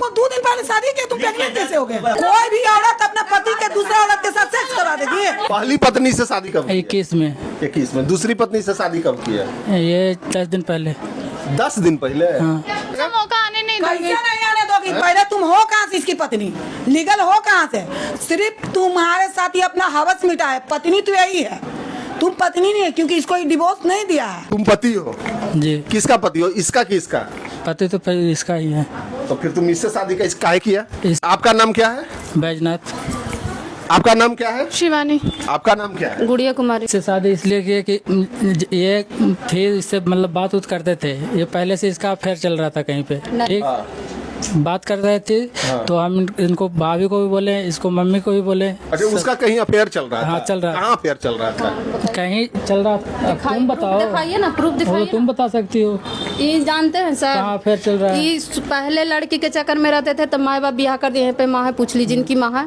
तुमको 2 दिन पहले शादी की, तुम प्रेग्नेंट कैसे हो गए? कोई भी औरत अपना पति के दूसरे औरत के साथ सेक्स करवा देती है। पहली पत्नी से शादी कब? 21 में। 21 में। दूसरी पत्नी से शादी कब की है? ये 10 दिन पहले। 10 दिन पहले? हाँ। मौका आने नहीं दोगे? कैसे नहीं आने दोगी? पहले तुम हो कहाँ से इसकी पत्नी? लीगल हो कहाँ से? सिर्फ तुम्हारे साथ ही अपना हवस मिटा है। पत्नी तो यही है, तुम पत्नी नहीं है, क्योंकि इसको डिवोर्स नहीं दिया है। तुम पति हो जी। किसका पति हो? इसका कि इसका? पति तो फिर इसका ही है। तो फिर तुम इससे शादी काहे किया? आपका नाम क्या है? बैजनाथ। आपका नाम क्या है? शिवानी। आपका नाम क्या है? गुड़िया कुमारी। इससे शादी इसलिए की कि ये फिर इससे मतलब बात उत करते थे, ये पहले से इसका अफेयर चल रहा था कहीं पे, ठीक बात कर रहे थे। तो हम इनको भाभी को भी बोले, इसको मम्मी को भी बोले। अच्छा, उसका कहीं अफेयर चल रहा था? हाँ, चल रहा। कहाँ अफेयर चल रहा था? कहीं चल रहा था। तुम बताओ, दिखाइए ना, प्रूफ वो दिखाइए। तुम बता सकती हो। ये जानते हैं सर, कहाँ अफेयर चल रहा है? ये पहले लड़की के चक्कर में रहते थे, तब माँ बाप ब्याह कर दिए। यहाँ पे माँ है, पूछ ली जिनकी माँ है,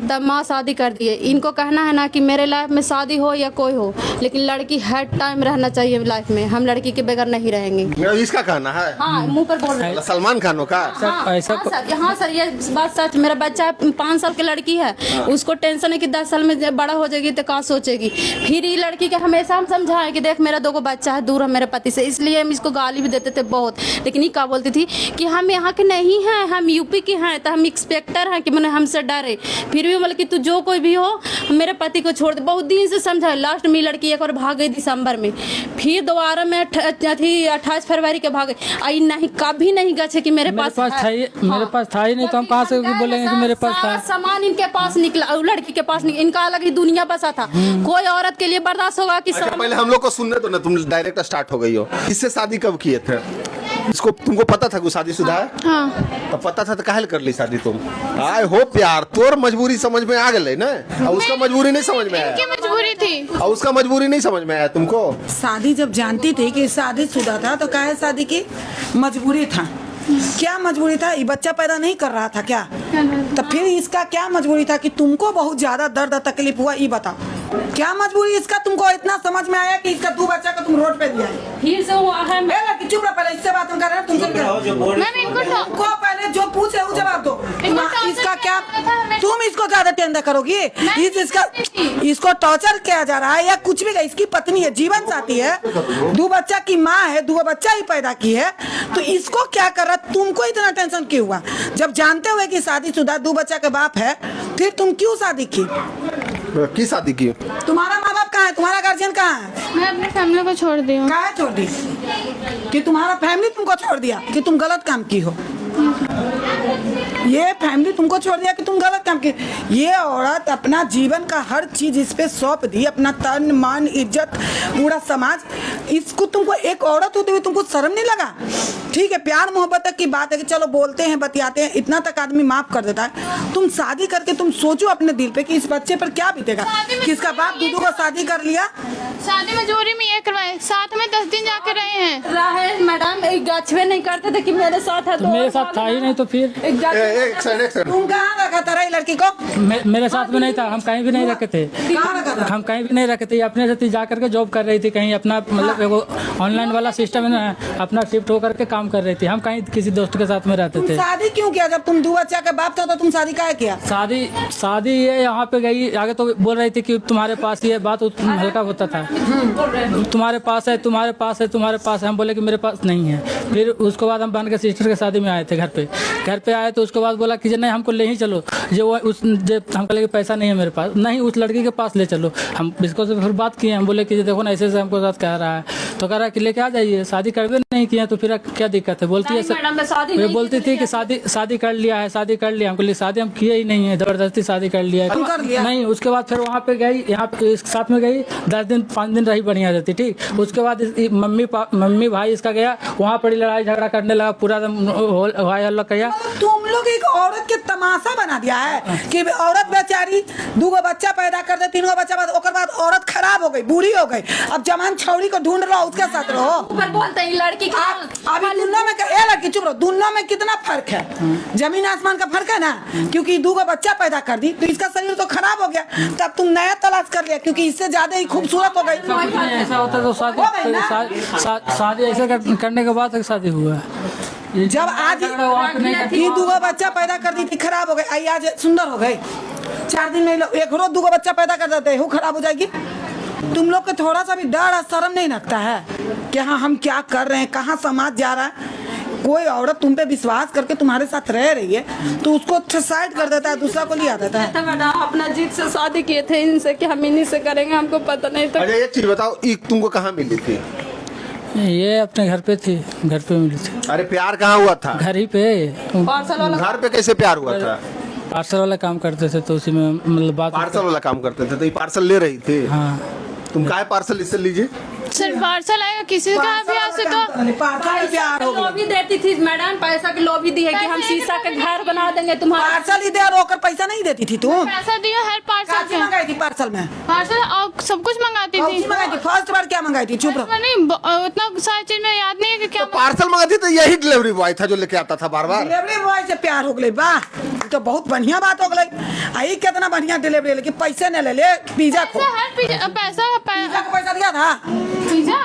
तब माँ शादी कर दिए। इनको कहना है ना कि मेरे लाइफ में शादी हो या कोई हो, लेकिन लड़की हर टाइम रहना चाहिए लाइफ में। हम लड़की के बगैर नहीं रहेंगे। इसका कहना है? हाँ, मुंह पर बोल रहे हैं। सलमान खानों का? हाँ सर, ये बात सच। मेरा बच्चा 5 साल की लड़की है, उसको टेंशन है कि 10 साल में जब बड़ा हो जाएगी तो क्या सोचेगी। फिर ये लड़की के हमेशा हम समझाए कि देख मेरा 2 बच्चा है, दूर है मेरे पति से, इसलिए हम इसको गाली भी देते थे बहुत। लेकिन ये क्या बोलती थी कि हम यहाँ के नहीं हैं, हम यूपी के हैं, तो हम इंस्पेक्टर हैं कि मैंने हमसे डरे। फिर भी मतलब कि तू जो कोई भी हो मेरे पति को छोड़ दे। बहुत दिन से समझाए। लास्ट में लड़की एक बार भाग गई दिसंबर में, फिर दोबारा में 28 फरवरी के भाग गई। आई नहीं, कभी नहीं गए कि मेरे पास मेरे पास था ही नहीं, तो हम कहाँ से बोलेंगे कि मेरे पास था? सामान इनके पास निकला, लड़की के पास नहीं। इनका अलग ही दुनिया बसा था। कोई औरत के लिए बर्दाश्त होगा कि अच्छा, पहले हम लोग को सुनने दो ना, तुम डायरेक्ट स्टार्ट हो गई हो। इससे शादी कब किए थे? इसको तुमको पता था कि शादीशुदा है? हाँ। तो पता था तो काहे कर ली शादी तुम? आए हो प्यार, तोर मजबूरी समझ में आ गई ना, और उसका मजबूरी नहीं समझ में आया। इनकी मजबूरी थी और उसका मजबूरी नहीं समझ में आया तुमको? शादी जब जानती थी कि शादीशुदा था तो काहे शादी की? मजबूरी था। क्या मजबूरी था? ये बच्चा पैदा नहीं कर रहा था क्या? तो फिर इसका क्या मजबूरी था कि तुमको बहुत ज्यादा दर्द तकलीफ हुआ? ये बताओ, क्या मजबूरी इसका तुमको इतना समझ में आया कि इसका 2 बच्चा को तुम रोड पे दिया है? फिर से वो है। चुप रहो, पहले इससे बात हम कर रहे हैं, तुमसे तुमको पहले जो पूछे वो जवाब दो। इसका क्या, तुम इसको ज्यादा टेंडर करोगी? इसको टॉर्चर किया जा रहा है या कुछ भी? इसकी पत्नी है, जीवन साथी है, 2 बच्चा की माँ है, 2 बच्चा ही पैदा की है, तो इसको क्या कर रहा? तुमको इतना टेंशन क्यों हुआ? जब जानते हुए कि शादीशुदा 2 बच्चा के बाप है, फिर तुम क्यों शादी की? की शादी की? तुम्हारा माँ बाप कहाँ है? तुम्हारा गार्जियन कहाँ है? मैं अपनी फैमिली को छोड़ दी हूँ। कहाँ छोड़ दी? कि तुम्हारा फैमिली तुमको छोड़ दिया कि तुम गलत काम की हो? ये फैमिली तुमको छोड़ दिया कि तुम गलत काम की? ये औरत अपना जीवन का हर चीज इस पे सौंप दी, अपना तन मन इज्जत पूरा समाज। इसको तुमको एक औरत होते हुए तुमको शर्म नहीं लगा? ठीक है, प्यार मोहब्बत की बात है कि चलो बोलते हैं बतियाते हैं, इतना तक आदमी माफ कर देता है। तुम शादी करके तुम सोचो अपने दिल पे कि इस बच्चे पर क्या बीतेगा। किसका बाप 2 को शादी कर लिया? शादी मजबूरी में ये करवाए, साथ में 10 दिन जाके रहे हैं। मैडम एक गछवे नहीं करते थे कि मेरे साथ है, तो मेरे साथ था ही नहीं, तो फिर एक सेकंड। तुम कहाँ रखा था लड़की को? मेरे साथ में नहीं था, हम कहीं भी नहीं रखे थे। कहाँ रखा था? हम कहीं भी नहीं रखे थे। अपने साथ जा करके जॉब कर रही थी कहीं, अपना मतलब ऑनलाइन वाला सिस्टम है ना, अपना शिफ्ट होकर के काम कर रही थी। हम कहीं किसी दोस्त के साथ में रहते थे। शादी क्यों किया? जब तुम 2 बच्चा के बाप था तो तुम शादी काहे किया? शादी ये यहाँ पे गई आगे तो बोल रही थी कि तुम्हारे पास ये बात हल्का होता था, तुम्हारे पास है, तुम्हारे पास है, तुम्हारे पास है। हम बोले कि मेरे पास नहीं है। फिर उसके बाद हम बहन के सिस्टर के शादी में आए थे, घर पे आए तो उसके बाद बोला कि नहीं हमको ले ही चलो, जो हम बोले कि पैसा नहीं है मेरे पास, नहीं उस लड़की के पास ले चलो। हम इसको से फिर बात किए, हम बोले कि देखो ना ऐसे हमको साथ कह रहा है, तो कह रहा है कि लेके आ जाइए, शादी करवे नहीं किया तो फिर क्या दिक्कत है? बोलती है, बोलती थी कि शादी कर लिया है, शादी कर लिया। हमको शादी हम किए ही नहीं है, जबरदस्ती शादी कर लिया है। नहीं, उसके बाद फिर वहाँ पे गई, यहाँ पे साथ में गई, 10 दिन 5 दिन रही, बढ़िया रहती। ठीक, उसके बाद मम्मी भाई इसका गया, वहाँ पर लड़ाई झगड़ा करने लगा, पूरा हल्ला किया। तुम लोग एक औरत के तमाशा बना दिया है कि औरत बेचारी 2 बच्चा पैदा कर दे, 3 बच्चा बाद औरत खराब हो गई, बूढ़ी हो गई, अब जवान छौड़ी को ढूंढ रहा उसके साथ रहो। बोलते हैं लड़की अभी दुनिया में लड़की चुप रहो, दुनिया में कितना फर्क है, जमीन आसमान का फर्क है ना। क्योंकि 2 बच्चा पैदा कर दी तो इसका शरीर तो खराब हो गया, तब तुम नया तलाश कर लिया क्योंकि इससे ज्यादा ही खूबसूरत हो गई। ऐसा होता तो शादी ऐसे करने के बाद शादी हुआ। जब आज ये दूगो बच्चा पैदा कर दी थी, खराब हो गए, आई आज सुंदर हो गए। 4 दिन में एक रोज दूगो बच्चा पैदा कर देते, वो खराब हो जाएगी। तुम लोग को थोड़ा सा भी डर और शर्म नहीं लगता है कि हाँ हम क्या कर रहे हैं, कहाँ समाज जा रहा है। कोई औरत तुम पे विश्वास करके तुम्हारे साथ रह रही है तो उसको सुसाइड कर देता है, दूसरा को लिया देता है। मैडम अपना जीत से शादी किए थे इनसे कि हम इन्हीं से करेंगे, हमको पता नहीं था। अच्छा एक चीज बताओ, ये तुमको कहाँ मिली थी? ये अपने घर पे थी, घर पे मिली थी। अरे प्यार कहाँ हुआ था? घर ही पे। पार्सल वाला घर पे कैसे प्यार हुआ था? पार्सल वाला काम करते थे तो उसी में मतलब बात। पार्सल वाला काम करते थे तो ये पार्सल ले रही थी? हाँ। तुम काहे पार्सल इससे लीजिए? सर पार्सल आएगा किसी का भी आ से तो पार्सल प्यार हो गया। लोभी देती थी मैडम, पैसा की लोभी दी है कि हम शीशा के घर बना देंगे तुम्हारा। पार्सल ही दे और रोकर पैसा नहीं देती थी तुम? पैसा दिया हर पार्सल काची मंगाई थी पार्सल में? पार्सल और सब कुछ मंगाती कौन सी थी। मंगाई थी? फर्स्ट बार क्या मंगाई थी? चुप रहो। नहीं उतना सारी चीज में याद नहीं है कि क्या पार्सल मंगाती तो यही डिलीवरी बॉय था जो लेके आता था बार बार। डिलीवरी बॉय से प्यार हो गई, वाह ये तो बहुत बढ़िया बात हो गई। आई कितना बढ़िया डिलीवरी, लेकिन पैसे न ले ले। पिज्जा को पैसा हर पिज्जा को पैसा दिया था? पिज्जा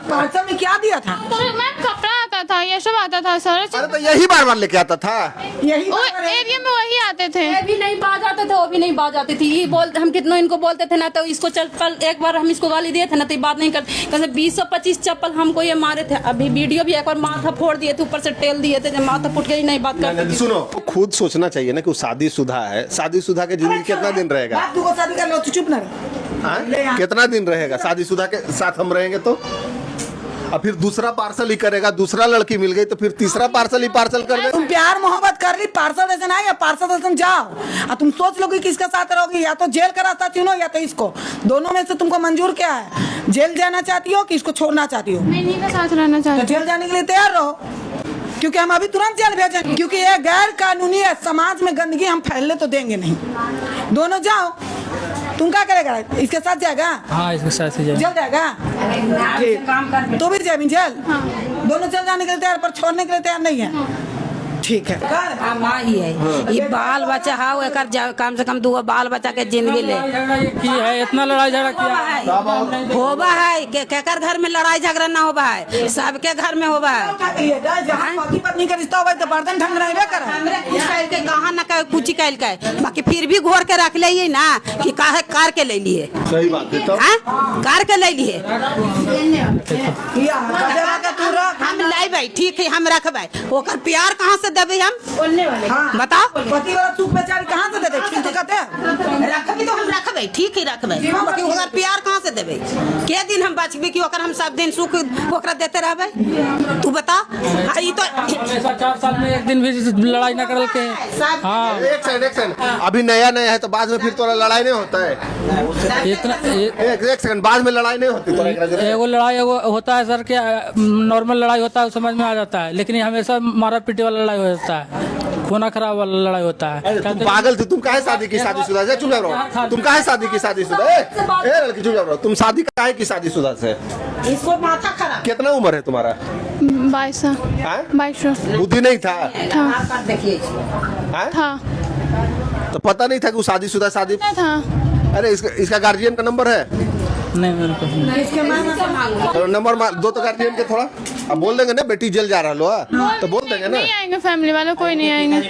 पार्सल में क्या दिया था? मैम कपड़ा आता था, ये सब आता था सर। अरे तो यही बार बार लेके आता था। यही वो बात है। एरिया में वही आते थे। ये भी नहीं बाज आते थे, वो भी नहीं बाज आती थी। ये बोलते हम कितनों इनको बोलते थे ना, तो इसको चल कल एक बार हम इसको गाली दिए थे ना तो ये बात नहीं करते। कैसे 20-25 चप्पल हमको ये मारे थे। अभी वीडियो भी एक बार माथा फोड़ दिए थे, ऊपर से टेल दिए थे, जब माथा फुट गई नहीं बात करते। सुनो, खुद सोचना चाहिए ना कि वो शादीशुदा है। शादीशुदा के जिंदगी कितना दिन रहेगा? बात दूगो शादी कर लो तो चुप न रहो। हाँ? कितना दिन रहेगा शादीशुदा के साथ हम रहेंगे तो? और फिर दूसरा पार्सल ही करेगा, दूसरा लड़की मिल गई तो फिर तीसरा पार्सल ही पार्सल कर दे। तुम प्यार मोहब्बत कर ली, पार्सल स्टेशन आए या पार्सल स्टेशन जाओ और तुम सोच लो कि किसके साथ रहोगी, या तो जेल का रास्ता चुनो या तो इसको। दोनों में से तुमको मंजूर क्या है? जेल जाना चाहती हो कि इसको छोड़ना चाहती हो? मैं इन्हीं के साथ रहना तो चाहती जेल जाने के लिए तैयार रहो, क्योंकि हम अभी तुरंत जेल भेजेंगे, क्योंकि ये गैर कानूनी है। समाज में गंदगी हम फैलने तो देंगे नहीं। दोनों जाओ। तुम क्या करेगा? इसके साथ जाएगा? हाँ इसके साथ ही जाए। जेल जाएगा? ठीक। तो भी जाएगी जेल? दोनों जेल जाने के लिए तैयार, पर छोड़ने के लिए तैयार नहीं है। ठीक है। हाँ माँ ही है, ये बाल बच्चा हाँ एक कम से कम 2 बाल बच्चा के जिंदगी ले की है, इतना लड़ाई झगड़ा किया होबा है केकर घर में लड़ाई झगड़ा ना होबा है, सबके घर में होबा है। जहाँ पति पत्नी का रिश्ता होगा तो बर्तन ठंग रहे कर के कहा न कहे कुछ कैल के, बाकी फिर भी घोर के रख लिए ना कि काहे कार के ले लिए। सही बात है। हाँ कार के ले लिए हम लाई भाई, ठीक है हम रखबे। ओकर प्यार कहाँ से देबे हम? हाँ। बताओ पति वाला सुख बेचारी कहाँ से दे दे? ठीक कहते हैं। रखबे तो हम रखबे, ठीक ही रखबे, बाकी ओकर प्यार कहाँ से देबे? के दिन हम बचबे कि ओकर हम सब दिन सुख ओकरा देते रहबे? तू बता। ई तो 4 साल में एक दिन भी लड़ाई न करल के। हाँ एक सेकंड, अभी नया नया है तो बाद में फिर तोरा लड़ाई नहीं होता है। इतना एक सेकंड, बाद में लड़ाई नहीं होती तोरा? एगो लड़ाई एगो होता है सर के नॉर्मल लड़ाई होता है, समझ में आ जाता है, लेकिन ये हमेशा मारा पीटे वाला लड़ाई होता है, खूना खराब वाला लड़ाई होता है। तुम पागल थी? तुम काहे शादी की शादीशुदा से? चुप रहो। तुम काहे शादी की शादीशुदा? ए लड़की चुप रहो। तुम शादी काहे की शादीशुदा से? इसको माथा खराब। कितना उम्र है तुम्हारा? 22 हाँ? 22 बुद्धि नहीं था? हाँ? था तो पता नहीं था कि वो शादीशुदा शादी? था। अरे इसका गार्जियन का नंबर है? नहीं मेरे को तो नंबर दो तो गार्जियन के थोड़ा। अब बोल देंगे ना बेटी जेल जा रहा लो, तो बोल देंगे ना। नहीं आएंगे, फैमिली वाले कोई नहीं आएंगे।